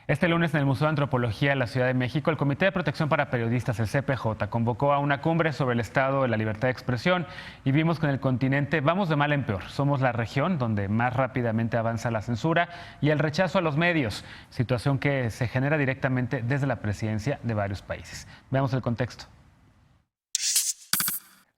Este lunes en el Museo de Antropología de la Ciudad de México, el Comité de Protección para Periodistas, el CPJ, convocó a una cumbre sobre el estado de la libertad de expresión y vimos que en el continente vamos de mal en peor. Somos la región donde más rápidamente avanza la censura y el rechazo a los medios, situación que se genera directamente desde la presidencia de varios países. Veamos el contexto.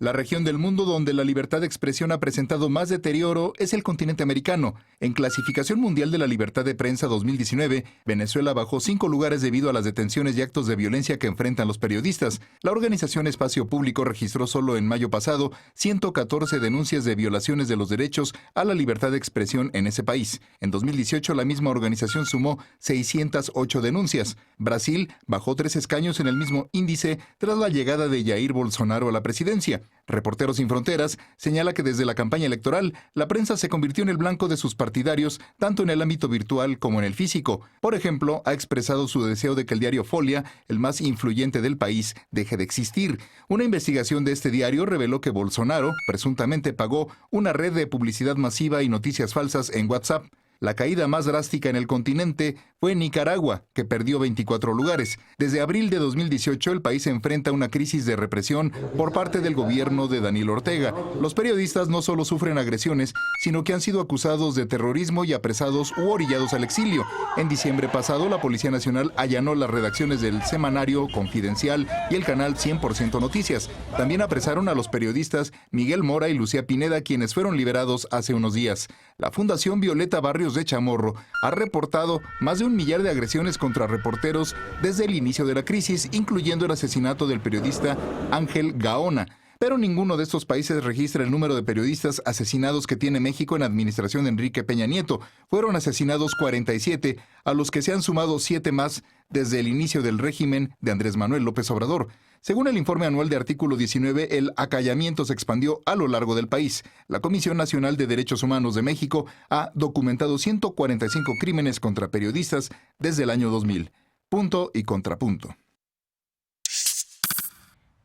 La región del mundo donde la libertad de expresión ha presentado más deterioro es el continente americano. En Clasificación Mundial de la Libertad de Prensa 2019, Venezuela bajó 5 lugares debido a las detenciones y actos de violencia que enfrentan los periodistas. La organización Espacio Público registró solo en mayo pasado 114 denuncias de violaciones de los derechos a la libertad de expresión en ese país. En 2018, la misma organización sumó 608 denuncias. Brasil bajó 3 escaños en el mismo índice tras la llegada de Jair Bolsonaro a la presidencia. Reporteros Sin Fronteras señala que desde la campaña electoral, la prensa se convirtió en el blanco de sus partidarios, tanto en el ámbito virtual como en el físico. Por ejemplo, ha expresado su deseo de que el diario Folia, el más influyente del país, deje de existir. Una investigación de este diario reveló que Bolsonaro presuntamente pagó una red de publicidad masiva y noticias falsas en WhatsApp. La caída más drástica en el continente fue en Nicaragua, que perdió 24 lugares. Desde abril de 2018, el país enfrenta una crisis de represión por parte del gobierno de Daniel Ortega. Los periodistas no solo sufren agresiones, sino que han sido acusados de terrorismo y apresados u orillados al exilio. En diciembre pasado, la Policía Nacional allanó las redacciones del semanario Confidencial y el canal 100% Noticias. También apresaron a los periodistas Miguel Mora y Lucía Pineda, quienes fueron liberados hace unos días. La Fundación Violeta Barrios de Chamorro ha reportado más de 1 millar de agresiones contra reporteros desde el inicio de la crisis, incluyendo el asesinato del periodista Ángel Gaona. Pero ninguno de estos países registra el número de periodistas asesinados que tiene México en administración de Enrique Peña Nieto. Fueron asesinados 47, a los que se han sumado 7 más desde el inicio del régimen de Andrés Manuel López Obrador. Según el informe anual de Artículo 19, el acallamiento se expandió a lo largo del país. La Comisión Nacional de Derechos Humanos de México ha documentado 145 crímenes contra periodistas desde el año 2000. Punto y contrapunto.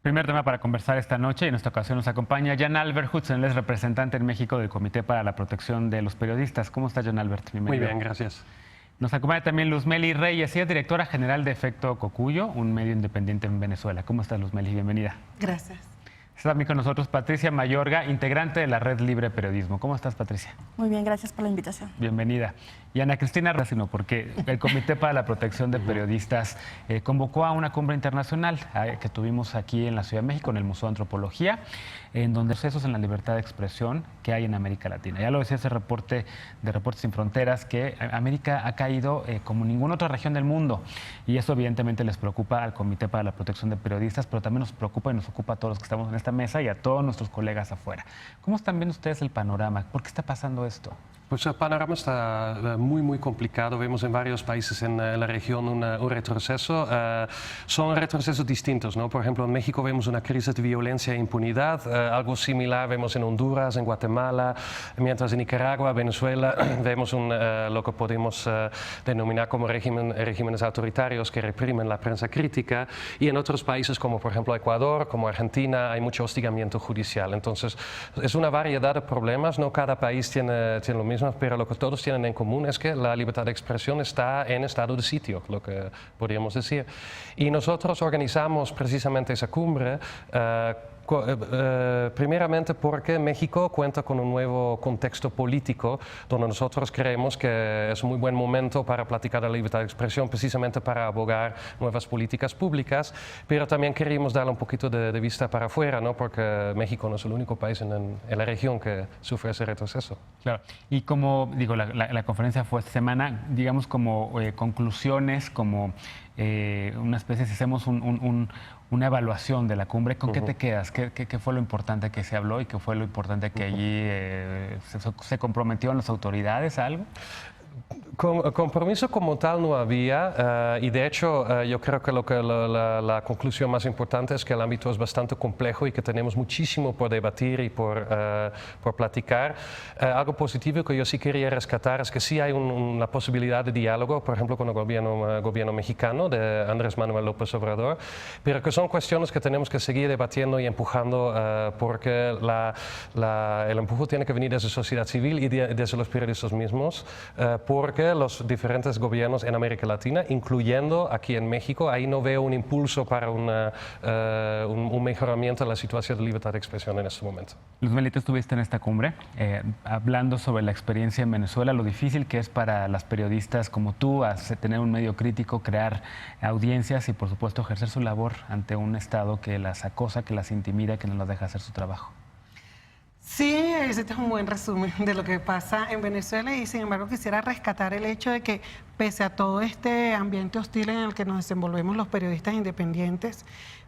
Primer tema para conversar esta noche y en esta ocasión nos acompaña Jan Albert Hudson, él es representante en México del Comité para la Protección de los Periodistas. ¿Cómo está, Jan Albert? Bienvenido. Muy bien, gracias. Nos acompaña también Luzmeli Reyes, ella es directora general de Efecto Cocuyo, un medio independiente en Venezuela. ¿Cómo estás, Luzmeli? Bienvenida. Gracias. Está también con nosotros Patricia Mayorga, integrante de la Red Libre Periodismo. ¿Cómo estás, Patricia? Muy bien, gracias por la invitación. Bienvenida. Y Ana Cristina Racino, porque el Comité para la Protección de Periodistas convocó a una cumbre internacional que tuvimos aquí en la Ciudad de México, en el Museo de Antropología, en donde procesos en la libertad de expresión que hay en América Latina. Ya lo decía ese reporte de Reportes Sin Fronteras, que América ha caído como ninguna otra región del mundo. Y eso evidentemente les preocupa al Comité para la Protección de Periodistas, pero también nos preocupa y nos ocupa a todos los que estamos en esta mesa y a todos nuestros colegas afuera. ¿Cómo están viendo ustedes el panorama? ¿Por qué está pasando esto? Pues el panorama está muy complicado. Vemos en varios países en la región un retroceso. Son retrocesos distintos, ¿no? Por ejemplo, en México vemos una crisis de violencia e impunidad. Algo similar vemos en Honduras, en Guatemala, mientras en Nicaragua, Venezuela, vemos lo que podemos denominar como regímenes autoritarios que reprimen la prensa crítica. Y en otros países como por ejemplo Ecuador, como Argentina, hay mucho hostigamiento judicial. Entonces, es una variedad de problemas. No cada país tiene lo mismo, pero lo que todos tienen en común es que la libertad de expresión está en estado de sitio, lo que podríamos decir. Y nosotros organizamos precisamente esa cumbre primeramente porque México cuenta con un nuevo contexto político donde nosotros creemos que es un muy buen momento para platicar de la libertad de expresión, precisamente para abogar nuevas políticas públicas, pero también queríamos darle un poquito de vista para afuera, ¿no? Porque México no es el único país en la región que sufre ese retroceso. Claro, y como digo, la conferencia fue esta semana, digamos como conclusiones, como una especie, si hacemos una evaluación de la cumbre, ¿con qué te quedas? ¿Qué fue lo importante que se habló y qué fue lo importante que allí se comprometieron las autoridades a algo? Compromiso como tal no había y de hecho yo creo que la conclusión más importante es que el ámbito es bastante complejo y que tenemos muchísimo por debatir y por platicar. Algo positivo que yo sí quería rescatar es que sí hay una posibilidad de diálogo, por ejemplo con el gobierno mexicano de Andrés Manuel López Obrador, pero que son cuestiones que tenemos que seguir debatiendo y empujando porque el empuje tiene que venir desde la sociedad civil y desde los periodistas mismos, porque porque los diferentes gobiernos en América Latina, incluyendo aquí en México, ahí no veo un impulso para un mejoramiento de la situación de libertad de expresión en este momento. Luz Melita, estuviste en esta cumbre hablando sobre la experiencia en Venezuela, lo difícil que es para las periodistas como tú tener un medio crítico, crear audiencias y por supuesto ejercer su labor ante un Estado que las acosa, que las intimida, que no las deja hacer su trabajo. Sí, ese es un buen resumen de lo que pasa en Venezuela y sin embargo quisiera rescatar el hecho de que pese a todo este ambiente hostil en el que nos desenvolvemos los periodistas independientes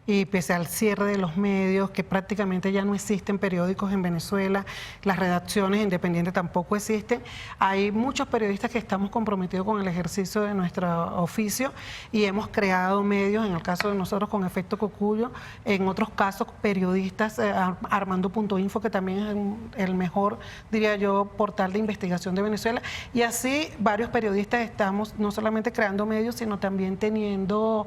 y pese al cierre de los medios, que prácticamente ya no existen periódicos en Venezuela, las redacciones independientes tampoco existen, hay muchos periodistas que estamos comprometidos con el ejercicio de nuestro oficio y hemos creado medios, en el caso de nosotros con Efecto Cocuyo, en otros casos periodistas, Armando.info, que también es el mejor, diría yo, portal de investigación de Venezuela, y así varios periodistas estamos no solamente creando medios, sino también teniendo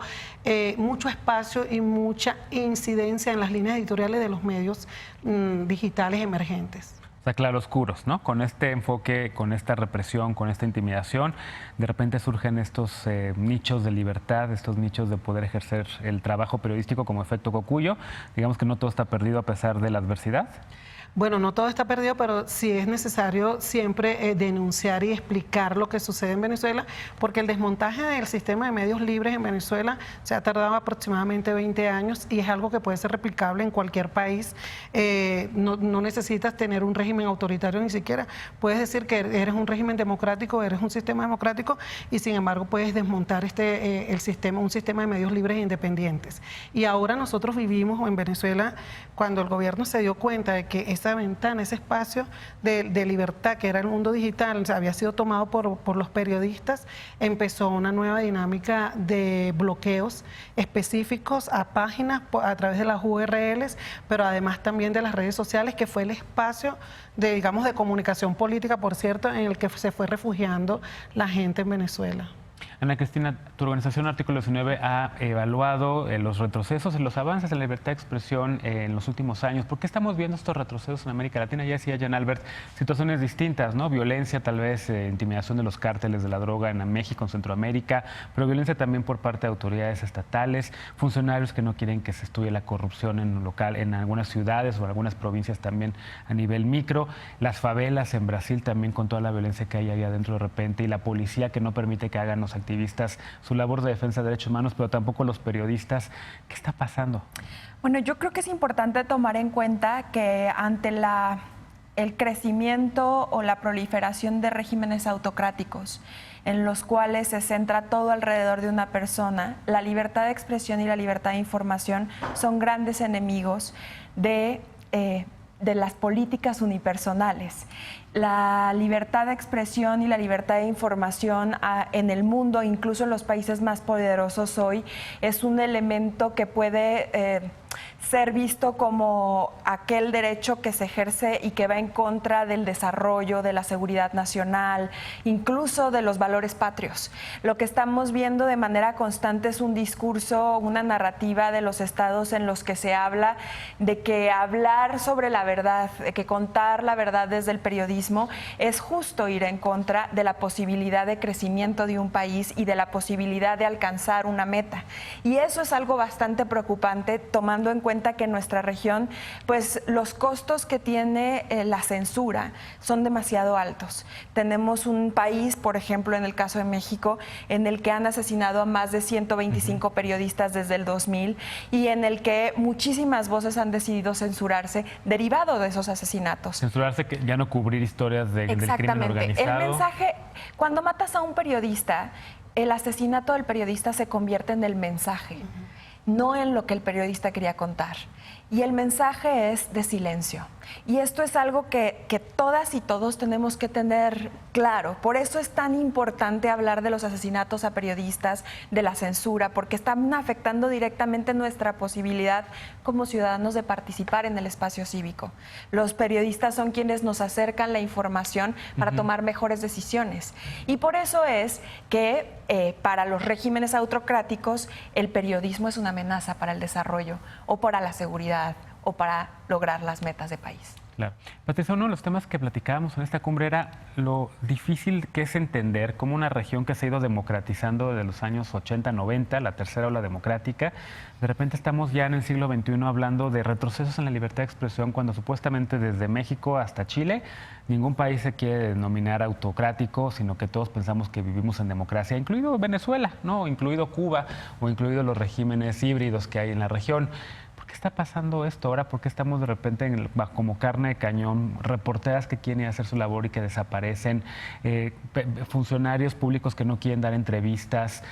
mucho espacio y mucha incidencia en las líneas editoriales de los medios digitales emergentes. O sea, claroscuros, ¿no? Con este enfoque, con esta represión, con esta intimidación, de repente surgen estos nichos de libertad, estos nichos de poder ejercer el trabajo periodístico como Efecto Cocuyo. Digamos que no todo está perdido a pesar de la adversidad. Bueno, no todo está perdido, pero sí es necesario siempre denunciar y explicar lo que sucede en Venezuela, porque el desmontaje del sistema de medios libres en Venezuela se ha tardado aproximadamente 20 años y es algo que puede ser replicable en cualquier país. No necesitas tener un régimen autoritario ni siquiera. Puedes decir que eres un régimen democrático, eres un sistema democrático y sin embargo puedes desmontar un sistema de medios libres e independientes. Y ahora nosotros vivimos en Venezuela cuando el gobierno se dio cuenta de que esa ventana, ese espacio de libertad que era el mundo digital, había sido tomado por los periodistas, empezó una nueva dinámica de bloqueos específicos a páginas a través de las URLs, pero además también de las redes sociales, que fue el espacio de, digamos, de comunicación política, por cierto, en el que se fue refugiando la gente en Venezuela. Ana Cristina, tu organización Artículo 19 ha evaluado los retrocesos y los avances en la libertad de expresión en los últimos años. ¿Por qué estamos viendo estos retrocesos en América Latina? Ya decía Jan Albert, situaciones distintas, ¿no? Violencia, tal vez intimidación de los cárteles de la droga en México, en Centroamérica, pero violencia también por parte de autoridades estatales, funcionarios que no quieren que se estudie la corrupción en algunas ciudades o en algunas provincias también a nivel micro, las favelas en Brasil también con toda la violencia que hay ahí adentro de repente y la policía que no permite que hagan los activistas su labor de defensa de derechos humanos, pero tampoco los periodistas. ¿Qué está pasando? Bueno, yo creo que es importante tomar en cuenta que ante el crecimiento o la proliferación de regímenes autocráticos en los cuales se centra todo alrededor de una persona, la libertad de expresión y la libertad de información son grandes enemigos de las políticas unipersonales. La libertad de expresión y la libertad de información en el mundo, incluso en los países más poderosos hoy, es un elemento que puede ser visto como aquel derecho que se ejerce y que va en contra del desarrollo, de la seguridad nacional, incluso de los valores patrios. Lo que estamos viendo de manera constante es un discurso, una narrativa de los estados en los que se habla de que hablar sobre la verdad, de que contar la verdad desde el periodismo es justo ir en contra de la posibilidad de crecimiento de un país y de la posibilidad de alcanzar una meta. Y eso es algo bastante preocupante, tomando en cuenta que en nuestra región, pues los costos que tiene la censura son demasiado altos. Tenemos un país, por ejemplo, en el caso de México, en el que han asesinado a más de 125 periodistas desde el 2000 y en el que muchísimas voces han decidido censurarse derivado de esos asesinatos. Censurarse, que ya no cubrir historias del crimen organizado. El mensaje, cuando matas a un periodista, el asesinato del periodista se convierte en el mensaje, no en lo que el periodista quería contar. Y el mensaje es de silencio. Y esto es algo que todas y todos tenemos que tener claro. Por eso es tan importante hablar de los asesinatos a periodistas, de la censura, porque están afectando directamente nuestra posibilidad como ciudadanos de participar en el espacio cívico. Los periodistas son quienes nos acercan la información para tomar mejores decisiones. Y por eso es que para los regímenes autocráticos el periodismo es una amenaza para el desarrollo o para la seguridad o para lograr las metas de país. Claro. Patricia, uno de los temas que platicábamos en esta cumbre era lo difícil que es entender cómo una región que se ha ido democratizando desde los años 80, 90, la tercera ola democrática, de repente estamos ya en el siglo XXI hablando de retrocesos en la libertad de expresión cuando supuestamente desde México hasta Chile ningún país se quiere denominar autocrático, sino que todos pensamos que vivimos en democracia, incluido Venezuela, ¿no? Incluido Cuba o incluido los regímenes híbridos que hay en la región. ¿Qué está pasando esto ahora? ¿Por qué estamos de repente como carne de cañón? Reporteras que quieren hacer su labor y que desaparecen, funcionarios públicos que no quieren dar entrevistas,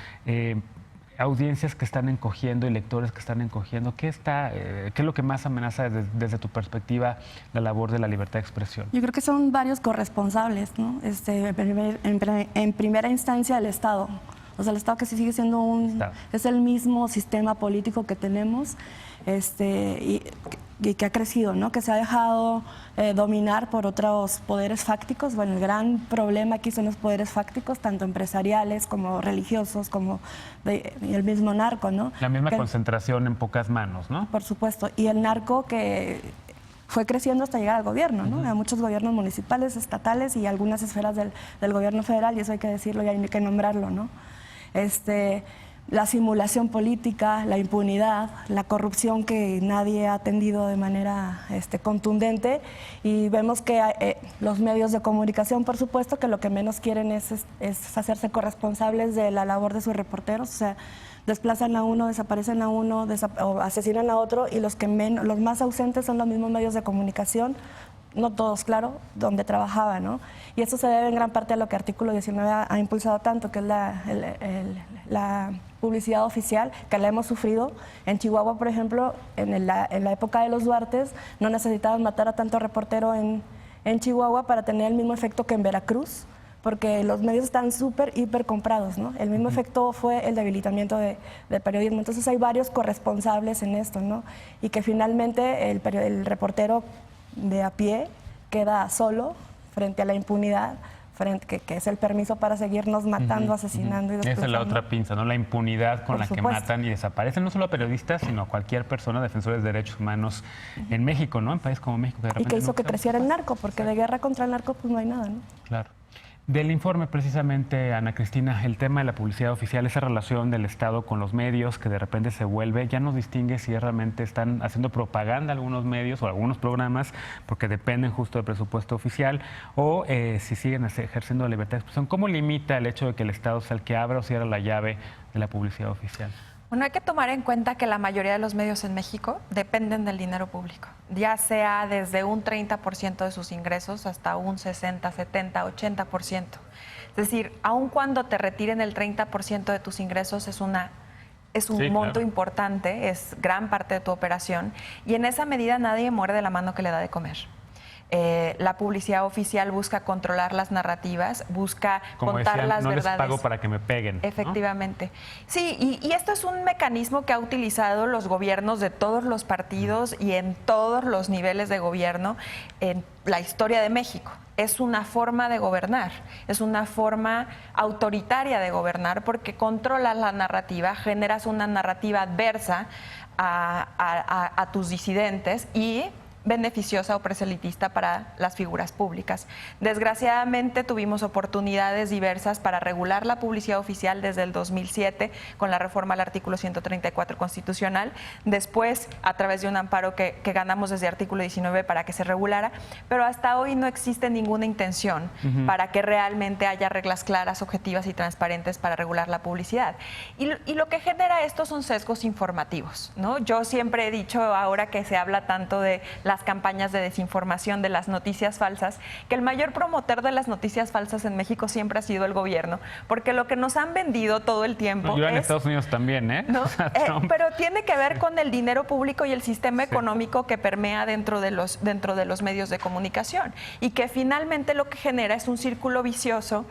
audiencias que están encogiendo y lectores que están encogiendo. ¿Qué es lo que más amenaza desde tu perspectiva la labor de la libertad de expresión? Yo creo que son varios corresponsables, ¿no? En primera instancia el Estado. O sea, el Estado que sigue siendo es el mismo sistema político que tenemos y que ha crecido, ¿no? Que se ha dejado dominar por otros poderes fácticos. Bueno, el gran problema aquí son los poderes fácticos, tanto empresariales como religiosos, como el mismo narco, ¿no? La misma concentración en pocas manos, ¿no? Por supuesto. Y el narco que fue creciendo hasta llegar al gobierno, ¿no? A muchos gobiernos municipales, estatales y algunas esferas del gobierno federal, y eso hay que decirlo y hay que nombrarlo, ¿no? La simulación política, la impunidad, la corrupción que nadie ha atendido de manera contundente, y vemos que los medios de comunicación, por supuesto, que lo que menos quieren es hacerse corresponsables de la labor de sus reporteros, o sea, desplazan a uno, desaparecen a uno, o asesinan a otro, y los más ausentes son los mismos medios de comunicación, no todos, claro, donde trabajaba, ¿no? Y eso se debe en gran parte a lo que Artículo 19 ha impulsado tanto, que es la publicidad oficial, que la hemos sufrido. En Chihuahua, por ejemplo, en la época de los Duartes, no necesitaban matar a tanto reportero en Chihuahua para tener el mismo efecto que en Veracruz, porque los medios están hiper comprados, ¿no? El mismo efecto fue el debilitamiento del periodismo. Entonces hay varios corresponsables en esto, ¿no? Y que finalmente el reportero de a pie queda solo frente a la impunidad, que es el permiso para seguirnos matando, asesinando y desplazando. Esa es la otra pinza, ¿no? La impunidad con la que matan y desaparecen no solo a periodistas, sino a cualquier persona, defensores de derechos humanos en México, ¿no? En países como México. Y que hizo que creciera el narco, porque de guerra contra el narco pues no hay nada, ¿no? Claro. Del informe, precisamente, Ana Cristina, el tema de la publicidad oficial, esa relación del Estado con los medios que de repente se vuelve, ya nos distingue si realmente están haciendo propaganda algunos medios o algunos programas porque dependen justo del presupuesto oficial o si siguen ejerciendo la libertad de expresión. ¿Cómo limita el hecho de que el Estado sea el que abra o cierra la llave de la publicidad oficial? Bueno, hay que tomar en cuenta que la mayoría de los medios en México dependen del dinero público, ya sea desde un 30% de sus ingresos hasta un 60, 70, 80%. Es decir, aun cuando te retiren el 30% de tus ingresos es un monto importante, es gran parte de tu operación, y en esa medida nadie muerde la mano que le da de comer. La publicidad oficial busca controlar las narrativas, busca contar las verdades. No les pago para que me peguen, ¿no? Efectivamente. Sí, y esto es un mecanismo que ha utilizado los gobiernos de todos los partidos y en todos los niveles de gobierno en la historia de México. Es una forma de gobernar, es una forma autoritaria de gobernar porque controlas la narrativa, generas una narrativa adversa a tus disidentes y beneficiosa o proselitista para las figuras públicas. Desgraciadamente tuvimos oportunidades diversas para regular la publicidad oficial desde el 2007 con la reforma al artículo 134 constitucional, después a través de un amparo que ganamos desde artículo 19 para que se regulara, pero hasta hoy no existe ninguna intención para que realmente haya reglas claras, objetivas y transparentes para regular la publicidad. Y lo que genera esto son sesgos informativos, ¿no? Yo siempre he dicho, ahora que se habla tanto de las campañas de desinformación, de las noticias falsas, que el mayor promotor de las noticias falsas en México siempre ha sido el gobierno, porque lo que nos han vendido todo el tiempo en Estados Unidos también, ¿eh? ¿No? Pero tiene que ver con el dinero público y el sistema económico que permea dentro de los medios de comunicación y que finalmente lo que genera es un círculo vicioso.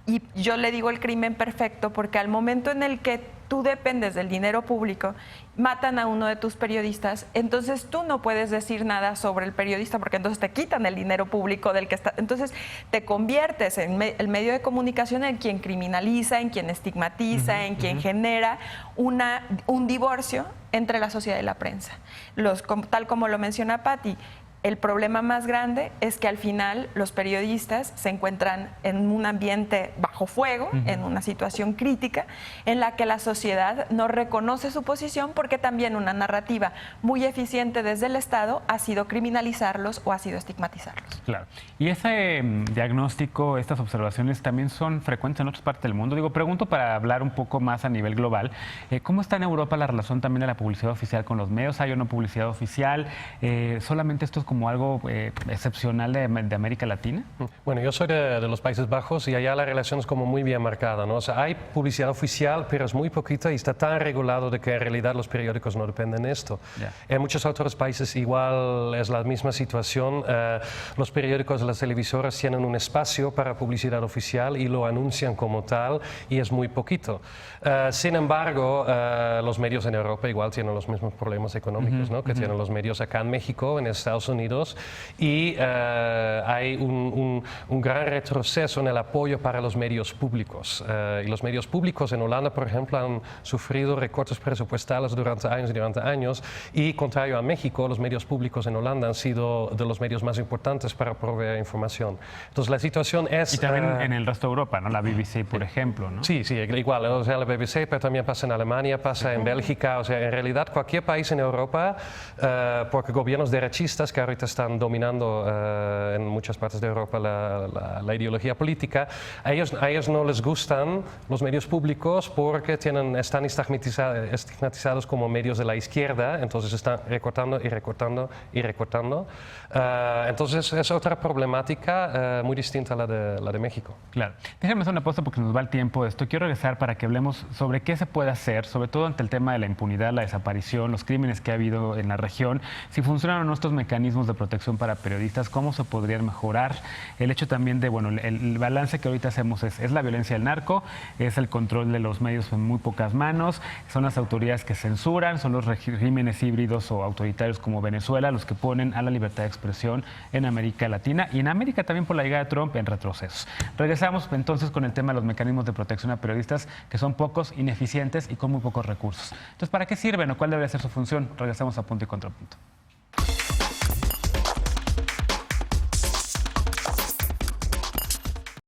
Y yo le digo el crimen perfecto porque al momento en el que tú dependes del dinero público, matan a uno de tus periodistas, entonces tú no puedes decir nada sobre el periodista porque entonces te quitan el dinero público del que está. Entonces te conviertes en el medio de comunicación en quien criminaliza, en quien estigmatiza, en quien genera un divorcio entre la sociedad y la prensa. Tal como lo menciona Patti, El problema más grande es que al final los periodistas se encuentran en un ambiente bajo fuego, en una situación crítica, en la que la sociedad no reconoce su posición porque también una narrativa muy eficiente desde el Estado ha sido criminalizarlos o ha sido estigmatizarlos. Claro. Y ese diagnóstico, estas observaciones también son frecuentes en otras partes del mundo. Digo, pregunto para hablar un poco más a nivel global, ¿cómo está en Europa la relación también de la publicidad oficial con los medios? ¿Hay o no publicidad oficial? ¿Solamente esto es como algo excepcional de América Latina? Bueno, yo soy de los Países Bajos y allá la relación es como muy bien marcada, ¿no? O sea, hay publicidad oficial, pero es muy poquita y está tan regulado de que en realidad los periódicos no dependen de esto. Yeah. En muchos otros países igual es la misma situación. Los periódicos, las televisoras tienen un espacio para publicidad oficial y lo anuncian como tal y es muy poquito. Sin embargo, los medios en Europa igual tienen los mismos problemas económicos, ¿no? Que tienen los medios acá en México, en Estados Unidos, y hay un gran retroceso en el apoyo para los medios públicos. Y los medios públicos en Holanda, por ejemplo, han sufrido recortes presupuestales durante años y, contrario a México, los medios públicos en Holanda han sido de los medios más importantes para proveer información. Entonces la situación es... Y también en el resto de Europa, ¿no? La BBC, por ejemplo, ¿no? Sí, igual, o sea, la BBC, pero también pasa en Alemania, pasa en Bélgica, o sea, en realidad cualquier país en Europa, porque gobiernos derechistas que ahorita están dominando en muchas partes de Europa la ideología política, a ellos no les gustan los medios públicos porque están estigmatizados como medios de la izquierda, entonces están recortando y recortando y recortando. Entonces es otra problemática muy distinta a la de México. Claro. Déjenme hacer una pausa porque nos va el tiempo de esto. Quiero regresar para que hablemos sobre qué se puede hacer, sobre todo ante el tema de la impunidad, la desaparición, los crímenes que ha habido en la región, si funcionan o no estos mecanismos de protección para periodistas, cómo se podrían mejorar. El hecho también de, bueno, el balance que ahorita hacemos es la violencia del narco, es el control de los medios en muy pocas manos, son las autoridades que censuran, son los regímenes híbridos o autoritarios como Venezuela los que ponen a la libertad de expresión en América Latina y en América también por la llegada de Trump en retrocesos. Regresamos entonces con el tema de los mecanismos de protección a periodistas que son pocos, ineficientes y con muy pocos recursos. Entonces, ¿para qué sirven o cuál debería ser su función? Regresamos a Punto y Contrapunto.